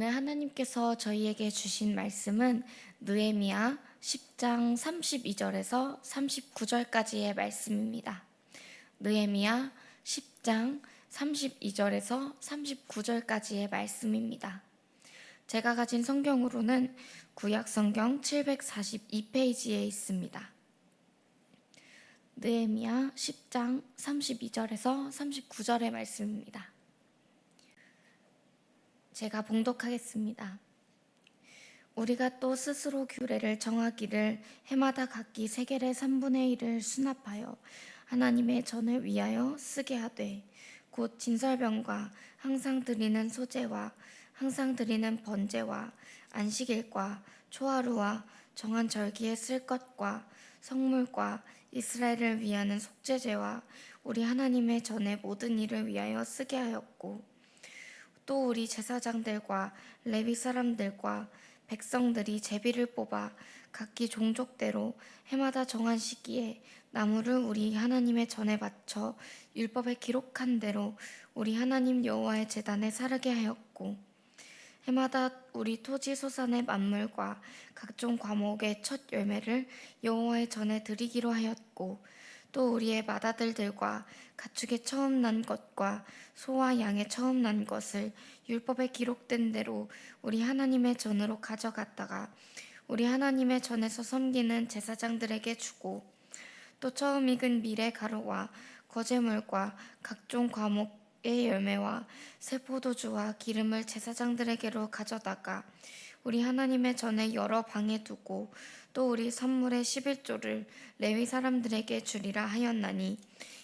오늘 하나님께서 저희에게 주신 말씀은 느헤미야 10장 32절에서 39절까지의 말씀입니다. 느헤미야 10장 32절에서 39절까지의 말씀입니다. 제가 가진 성경으로는 구약 성경 742페이지에 있습니다. 느헤미야 10장 32절에서 39절의 말씀입니다. 제가 봉독하겠습니다. 우리가 또 스스로 규례를 정하기를 해마다 각기 세겔의 3분의 1을 수납하여 하나님의 전을 위하여 쓰게 하되, 곧 진설병과 항상 드리는 소제와 항상 드리는 번제와 안식일과 초하루와 정한 절기에 쓸 것과 성물과 이스라엘을 위하는 속죄제와 우리 하나님의 전의 모든 일을 위하여 쓰게 하였고, 또 우리 제사장들과 레위 사람들과 백성들이 제비를 뽑아 각기 종족대로 해마다 정한 시기에 나무를 우리 하나님의 전에 바쳐 율법에 기록한 대로 우리 하나님 여호와의 제단에 사르게 하였고, 해마다 우리 토지 소산의 만물과 각종 과목의 첫 열매를 여호와의 전에 드리기로 하였고, 또 우리의 맏아들들과 가축의 처음 난 것과 소와 양의 처음 난 것을 율법에 기록된 대로 우리 하나님의 전으로 가져갔다가 우리 하나님의 전에서 섬기는 제사장들에게 주고, 또 처음 익은 밀의 가루와 거제물과 각종 과목의 열매와 새 포도주와 기름을 제사장들에게로 가져다가 우리 하나님의 전에 여러 방에 두고, 또 우리 선물의 11조를 레위 사람들에게 주리라 하였나니,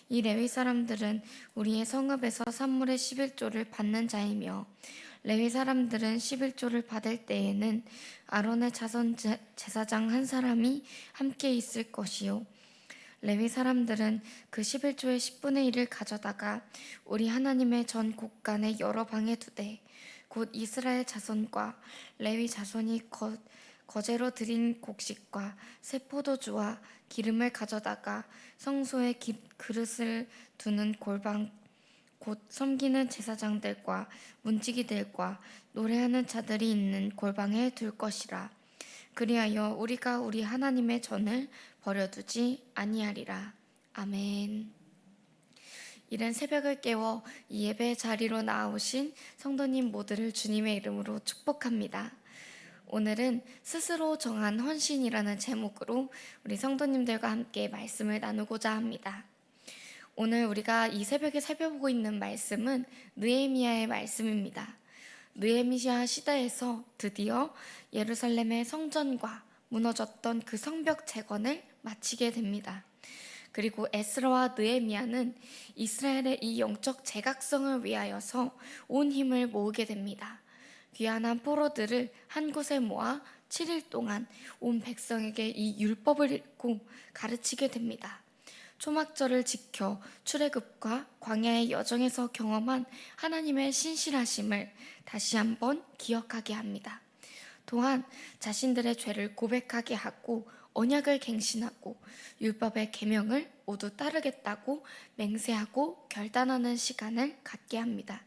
이 레위 사람들은 우리의 성읍에서 선물의 11조를 받는 자이며, 레위 사람들은 11조를 받을 때에는 아론의 자손 제사장 한 사람이 함께 있을 것이요, 레위 사람들은 그 11조의 10분의 1을 가져다가 우리 하나님의 전 곳간의 여러 방에 두되, 곧 이스라엘 자손과 레위 자손이 거제로 드린 곡식과 새 포도주와 기름을 가져다가 성소에 그릇을 두는 골방, 곧 섬기는 제사장들과 문지기들과 노래하는 자들이 있는 골방에 둘 것이라. 그리하여 우리가 우리 하나님의 전을 버려두지 아니하리라. 아멘. 이른 새벽을 깨워 이 예배 자리로 나오신 성도님 모두를 주님의 이름으로 축복합니다. 오늘은 스스로 정한 헌신이라는 제목으로 우리 성도님들과 함께 말씀을 나누고자 합니다. 오늘 우리가 이 새벽에 살펴보고 있는 말씀은 느헤미야의 말씀입니다. 느헤미야 시대에서 드디어 예루살렘의 성전과 무너졌던 그 성벽 재건을 마치게 됩니다. 그리고 에스라와 느헤미야는 이스라엘의 이 영적 재각성을 위하여서 온 힘을 모으게 됩니다. 귀환한 포로들을 한 곳에 모아 7일 동안 온 백성에게 이 율법을 읽고 가르치게 됩니다. 초막절을 지켜 출애굽과 광야의 여정에서 경험한 하나님의 신실하심을 다시 한번 기억하게 합니다. 또한 자신들의 죄를 고백하게 하고 언약을 갱신하고 율법의 계명을 모두 따르겠다고 맹세하고 결단하는 시간을 갖게 합니다.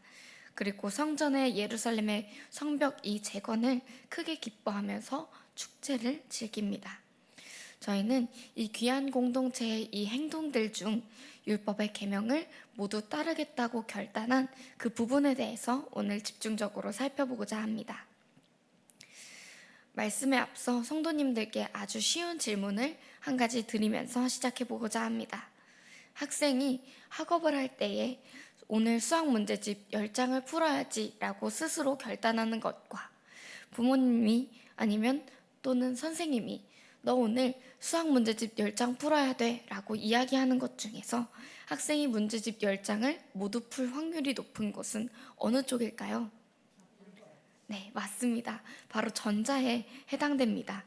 그리고 성전의 예루살렘의 성벽 이 재건을 크게 기뻐하면서 축제를 즐깁니다. 저희는 이 귀한 공동체의 이 행동들 중 율법의 계명을 모두 따르겠다고 결단한 그 부분에 대해서 오늘 집중적으로 살펴보고자 합니다. 말씀에 앞서 성도님들께 아주 쉬운 질문을 한 가지 드리면서 시작해 보고자 합니다. 학생이 학업을 할 때에 오늘 수학 문제집 10장을 풀어야지 라고 스스로 결단하는 것과, 부모님이 아니면 또는 선생님이 너 오늘 수학 문제집 10장 풀어야 돼 라고 이야기하는 것 중에서 학생이 문제집 10장을 모두 풀 확률이 높은 것은 어느 쪽일까요? 네, 맞습니다. 바로 전자에 해당됩니다.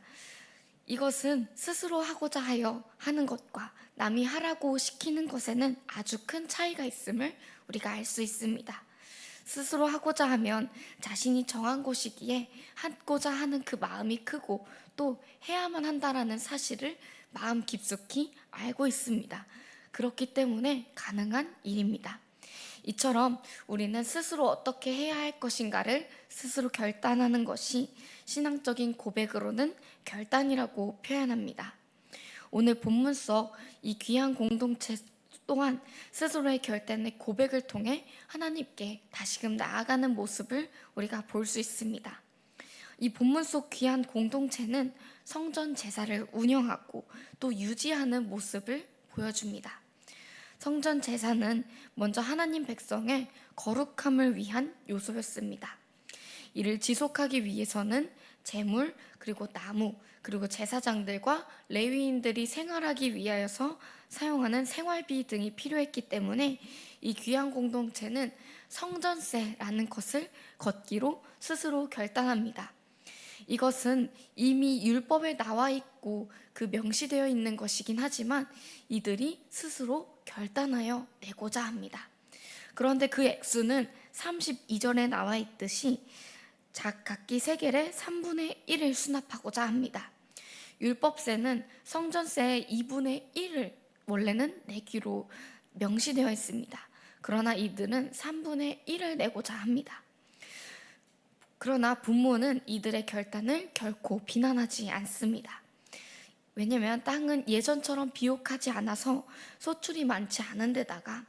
이것은 스스로 하고자 하여 하는 것과 남이 하라고 시키는 것에는 아주 큰 차이가 있음을 우리가 알 수 있습니다. 스스로 하고자 하면 자신이 정한 것이기에 하고자 하는 그 마음이 크고 또 해야만 한다라는 사실을 마음 깊숙이 알고 있습니다. 그렇기 때문에 가능한 일입니다. 이처럼 우리는 스스로 어떻게 해야 할 것인가를 스스로 결단하는 것이 신앙적인 고백으로는 결단이라고 표현합니다. 오늘 본문 속 이 귀한 공동체 또한 스스로의 결단의 고백을 통해 하나님께 다시금 나아가는 모습을 우리가 볼 수 있습니다. 이 본문 속 귀한 공동체는 성전 제사를 운영하고 또 유지하는 모습을 보여줍니다. 성전 제사는 먼저 하나님 백성의 거룩함을 위한 요소였습니다. 이를 지속하기 위해서는 제물, 그리고 나무, 그리고 제사장들과 레위인들이 생활하기 위하여서 사용하는 생활비 등이 필요했기 때문에 이 귀한 공동체는 성전세라는 것을 걷기로 스스로 결단합니다. 이것은 이미 율법에 나와 있고 그 명시되어 있는 것이긴 하지만 이들이 스스로 결단하여 내고자 합니다. 그런데 그 액수는 32절에 나와 있듯이 각기 세겔의 3분의 1을 수납하고자 합니다. 율법세는 성전세의 2분의 1을 원래는 내기로 명시되어 있습니다. 그러나 이들은 3분의 1을 내고자 합니다. 그러나 본문은 이들의 결단을 결코 비난하지 않습니다. 왜냐하면 땅은 예전처럼 비옥하지 않아서 소출이 많지 않은 데다가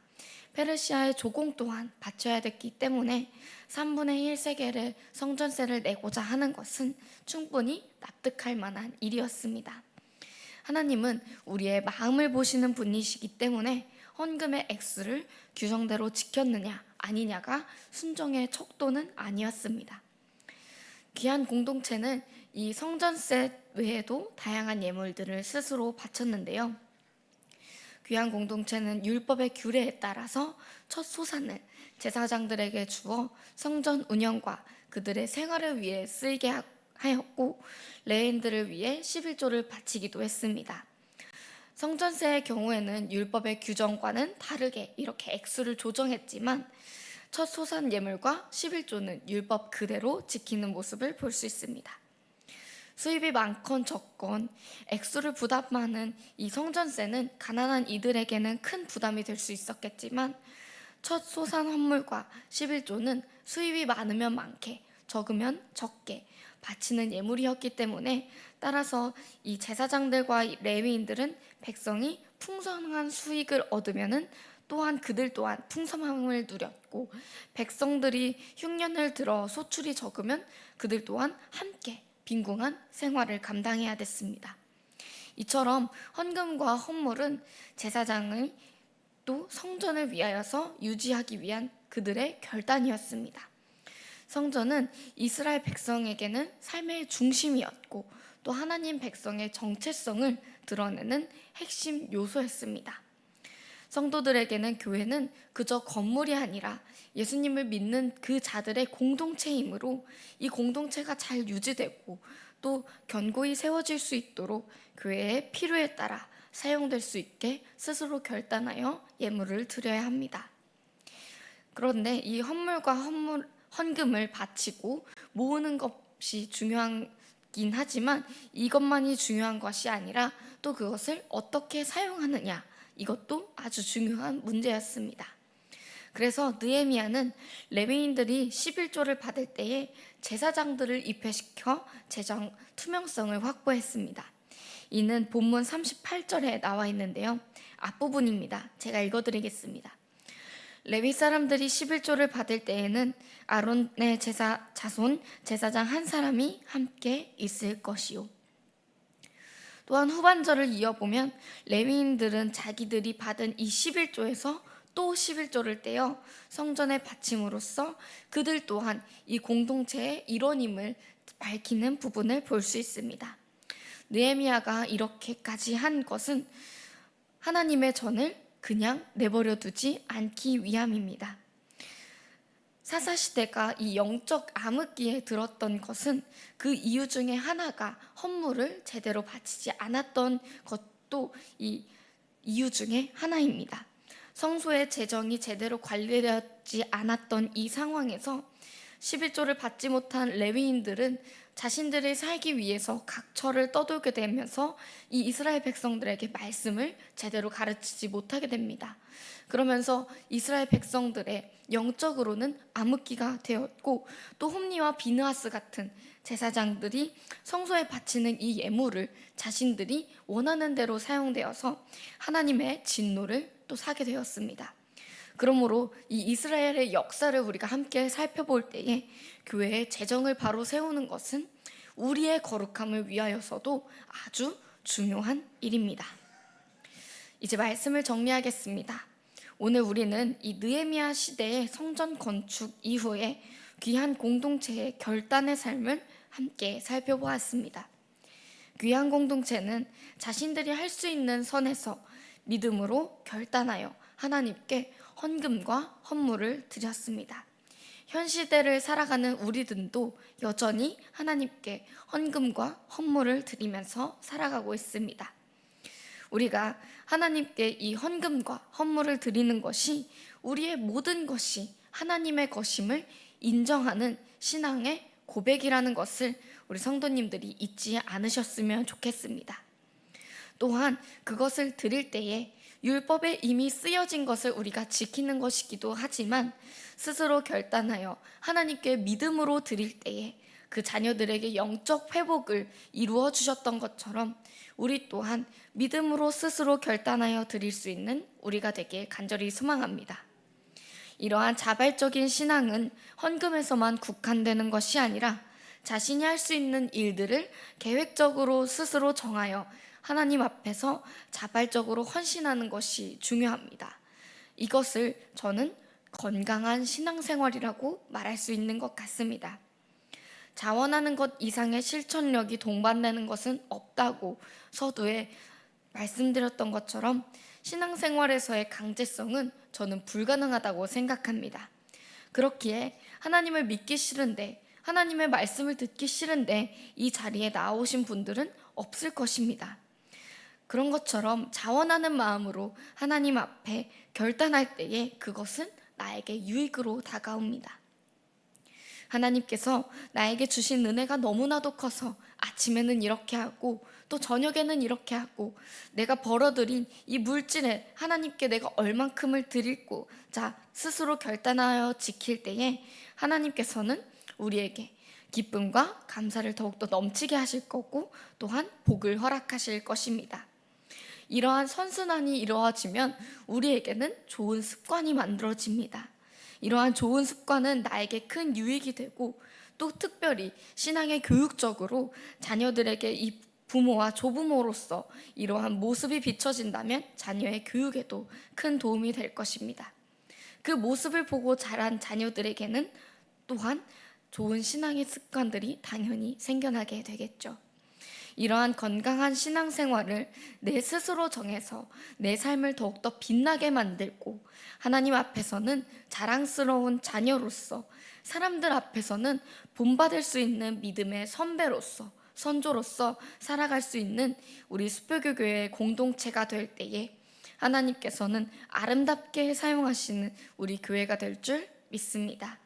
페르시아의 조공 또한 바쳐야 됐기 때문에 3분의 1 세겔의 성전세를 내고자 하는 것은 충분히 납득할 만한 일이었습니다. 하나님은 우리의 마음을 보시는 분이시기 때문에 헌금의 액수를 규정대로 지켰느냐 아니냐가 순종의 척도는 아니었습니다. 귀한 공동체는 이 성전세 외에도 다양한 예물들을 스스로 바쳤는데요. 귀한 공동체는 율법의 규례에 따라서 첫 소산을 제사장들에게 주어 성전 운영과 그들의 생활을 위해 쓰이게 하였고 레인들을 위해 11조를 바치기도 했습니다. 성전세의 경우에는 율법의 규정과는 다르게 이렇게 액수를 조정했지만 첫 소산 예물과 11조는 율법 그대로 지키는 모습을 볼 수 있습니다. 수입이 많건 적건 액수를 부담하는 이 성전세는 가난한 이들에게는 큰 부담이 될 수 있었겠지만 첫 소산 헌물과 11조는 수입이 많으면 많게 적으면 적게 바치는 예물이었기 때문에 따라서 이 제사장들과 레위인들은 백성이 풍성한 수익을 얻으면은 또한 그들 또한 풍성함을 누렸고 백성들이 흉년을 들어 소출이 적으면 그들 또한 함께 빈궁한 생활을 감당해야 됐습니다. 이처럼 헌금과 헌물은 제사장을 또 성전을 위하여서 유지하기 위한 그들의 결단이었습니다. 성전은 이스라엘 백성에게는 삶의 중심이었고 또 하나님 백성의 정체성을 드러내는 핵심 요소였습니다. 성도들에게는 교회는 그저 건물이 아니라 예수님을 믿는 그 자들의 공동체이므로 이 공동체가 잘 유지되고 또 견고히 세워질 수 있도록 교회의 필요에 따라 사용될 수 있게 스스로 결단하여 예물을 드려야 합니다. 그런데 이 헌물과 헌금을 바치고 모으는 것이 중요하긴 하지만 이것만이 중요한 것이 아니라 또 그것을 어떻게 사용하느냐 이것도 아주 중요한 문제였습니다. 그래서 느헤미야는 레위인들이 11조를 받을 때에 제사장들을 입회시켜 재정 투명성을 확보했습니다. 이는 본문 38절에 나와 있는데요. 앞부분입니다. 제가 읽어드리겠습니다. 레위 사람들이 11조를 받을 때에는 아론의 자손 제사장 한 사람이 함께 있을 것이요. 또한 후반절을 이어보면 레위인들은 자기들이 받은 이 11조에서 또 11조를 떼어 성전에 바침으로써 그들 또한 이 공동체의 일원임을 밝히는 부분을 볼 수 있습니다. 느헤미야가 이렇게까지 한 것은 하나님의 전을 그냥 내버려 두지 않기 위함입니다. 사사시대가 이 영적 암흑기에 들었던 것은 그 이유 중에 하나가 헌물을 제대로 바치지 않았던 것도 이 이유 중에 하나입니다. 성소의 재정이 제대로 관리되지 않았던 이 상황에서 11조를 받지 못한 레위인들은 자신들이 살기 위해서 각처를 떠돌게 되면서 이 이스라엘 백성들에게 말씀을 제대로 가르치지 못하게 됩니다. 그러면서 이스라엘 백성들의 영적으로는 암흑기가 되었고, 또 홈리와 비느하스 같은 제사장들이 성소에 바치는 이 예물을 자신들이 원하는 대로 사용되어서 하나님의 진노를 또 사게 되었습니다. 그러므로 이 이스라엘의 역사를 우리가 함께 살펴볼 때에 교회의 재정을 바로 세우는 것은 우리의 거룩함을 위하여서도 아주 중요한 일입니다. 이제 말씀을 정리하겠습니다. 오늘 우리는 이 느헤미야 시대의 성전 건축 이후에 귀한 공동체의 결단의 삶을 함께 살펴보았습니다. 귀한 공동체는 자신들이 할 수 있는 선에서 믿음으로 결단하여 하나님께 헌금과 헌물을 드렸습니다. 현 시대를 살아가는 우리들도 여전히 하나님께 헌금과 헌물을 드리면서 살아가고 있습니다. 우리가 하나님께 이 헌금과 헌물을 드리는 것이 우리의 모든 것이 하나님의 것임을 인정하는 신앙의 고백이라는 것을 우리 성도님들이 잊지 않으셨으면 좋겠습니다. 또한 그것을 드릴 때에 율법에 이미 쓰여진 것을 우리가 지키는 것이기도 하지만 스스로 결단하여 하나님께 믿음으로 드릴 때에 그 자녀들에게 영적 회복을 이루어 주셨던 것처럼 우리 또한 믿음으로 스스로 결단하여 드릴 수 있는 우리가 되길 간절히 소망합니다. 이러한 자발적인 신앙은 헌금에서만 국한되는 것이 아니라 자신이 할 수 있는 일들을 계획적으로 스스로 정하여 하나님 앞에서 자발적으로 헌신하는 것이 중요합니다. 이것을 저는 건강한 신앙생활이라고 말할 수 있는 것 같습니다. 자원하는 것 이상의 실천력이 동반되는 것은 없다고 서두에 말씀드렸던 것처럼 신앙생활에서의 강제성은 저는 불가능하다고 생각합니다. 그렇기에 하나님을 믿기 싫은데, 하나님의 말씀을 듣기 싫은데 이 자리에 나오신 분들은 없을 것입니다. 그런 것처럼 자원하는 마음으로 하나님 앞에 결단할 때에 그것은 나에게 유익으로 다가옵니다. 하나님께서 나에게 주신 은혜가 너무나도 커서 아침에는 이렇게 하고 또 저녁에는 이렇게 하고 내가 벌어들인 이 물질에 하나님께 내가 얼만큼을 드리고 자 스스로 결단하여 지킬 때에 하나님께서는 우리에게 기쁨과 감사를 더욱더 넘치게 하실 거고 또한 복을 허락하실 것입니다. 이러한 선순환이 이루어지면 우리에게는 좋은 습관이 만들어집니다. 이러한 좋은 습관은 나에게 큰 유익이 되고 또 특별히 신앙의 교육적으로 자녀들에게 이 부모와 조부모로서 이러한 모습이 비춰진다면 자녀의 교육에도 큰 도움이 될 것입니다. 그 모습을 보고 자란 자녀들에게는 또한 좋은 신앙의 습관들이 당연히 생겨나게 되겠죠. 이러한 건강한 신앙생활을 내 스스로 정해서 내 삶을 더욱더 빛나게 만들고 하나님 앞에서는 자랑스러운 자녀로서 사람들 앞에서는 본받을 수 있는 믿음의 선배로서 선조로서 살아갈 수 있는 우리 수표교 교회의 공동체가 될 때에 하나님께서는 아름답게 사용하시는 우리 교회가 될 줄 믿습니다.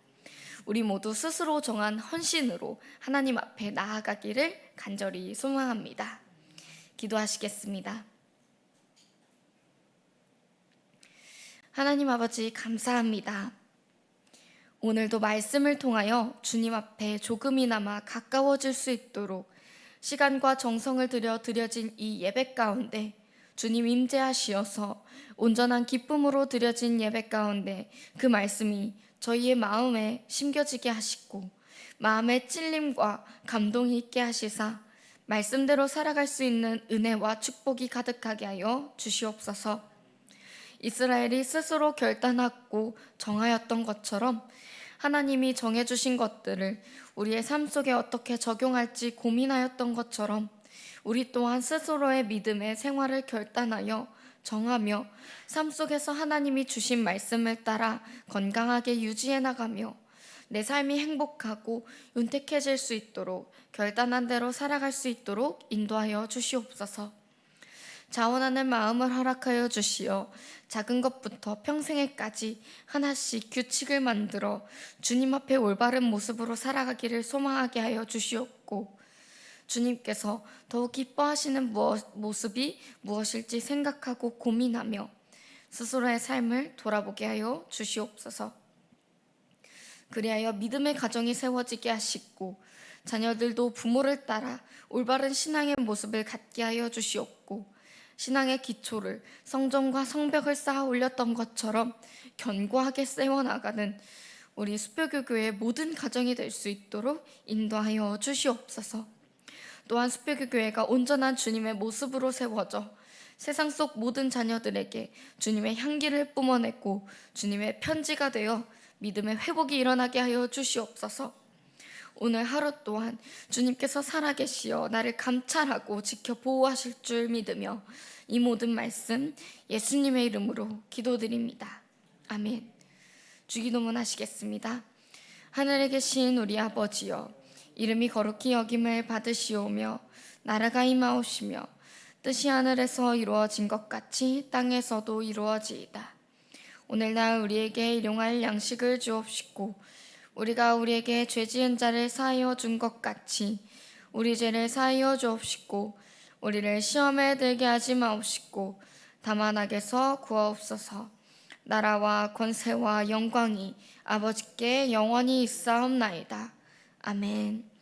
우리 모두 스스로 정한 헌신으로 하나님 앞에 나아가기를 간절히 소망합니다. 기도하시겠습니다. 하나님 아버지 감사합니다. 오늘도 말씀을 통하여 주님 앞에 조금이나마 가까워질 수 있도록 시간과 정성을 들여 드려진 이 예배 가운데 주님 임재하시어서 온전한 기쁨으로 드려진 예배 가운데 그 말씀이 저희의 마음에 심겨지게 하시고 마음의 찔림과 감동이 있게 하시사 말씀대로 살아갈 수 있는 은혜와 축복이 가득하게 하여 주시옵소서. 이스라엘이 스스로 결단하고 정하였던 것처럼 하나님이 정해주신 것들을 우리의 삶 속에 어떻게 적용할지 고민하였던 것처럼 우리 또한 스스로의 믿음의 생활을 결단하여 정하며 삶 속에서 하나님이 주신 말씀을 따라 건강하게 유지해 나가며 내 삶이 행복하고 윤택해질 수 있도록 결단한 대로 살아갈 수 있도록 인도하여 주시옵소서. 자원하는 마음을 허락하여 주시어 작은 것부터 평생에까지 하나씩 규칙을 만들어 주님 앞에 올바른 모습으로 살아가기를 소망하게 하여 주시옵고, 주님께서 더욱 기뻐하시는 모습이 무엇일지 생각하고 고민하며 스스로의 삶을 돌아보게 하여 주시옵소서. 그리하여 믿음의 가정이 세워지게 하시고 자녀들도 부모를 따라 올바른 신앙의 모습을 갖게 하여 주시옵고, 신앙의 기초를 성전과 성벽을 쌓아 올렸던 것처럼 견고하게 세워나가는 우리 수표교교의 모든 가정이 될 수 있도록 인도하여 주시옵소서. 또한 수표교교회가 온전한 주님의 모습으로 세워져 세상 속 모든 자녀들에게 주님의 향기를 뿜어내고 주님의 편지가 되어 믿음의 회복이 일어나게 하여 주시옵소서. 오늘 하루 또한 주님께서 살아계시어 나를 감찰하고 지켜 보호하실 줄 믿으며 이 모든 말씀 예수님의 이름으로 기도드립니다. 아멘. 주기도문 하시겠습니다. 하늘에 계신 우리 아버지여, 이름이 거룩히 여김을 받으시오며 나라가 임하오시며 뜻이 하늘에서 이루어진 것 같이 땅에서도 이루어지이다. 오늘날 우리에게 일용할 양식을 주옵시고 우리가 우리에게 죄 지은 자를 사하여 준 것 같이 우리 죄를 사하여 주옵시고 우리를 시험에 들게 하지 마옵시고 다만 악에서 구하옵소서. 나라와 권세와 영광이 아버지께 영원히 있사옵나이다. 아멘.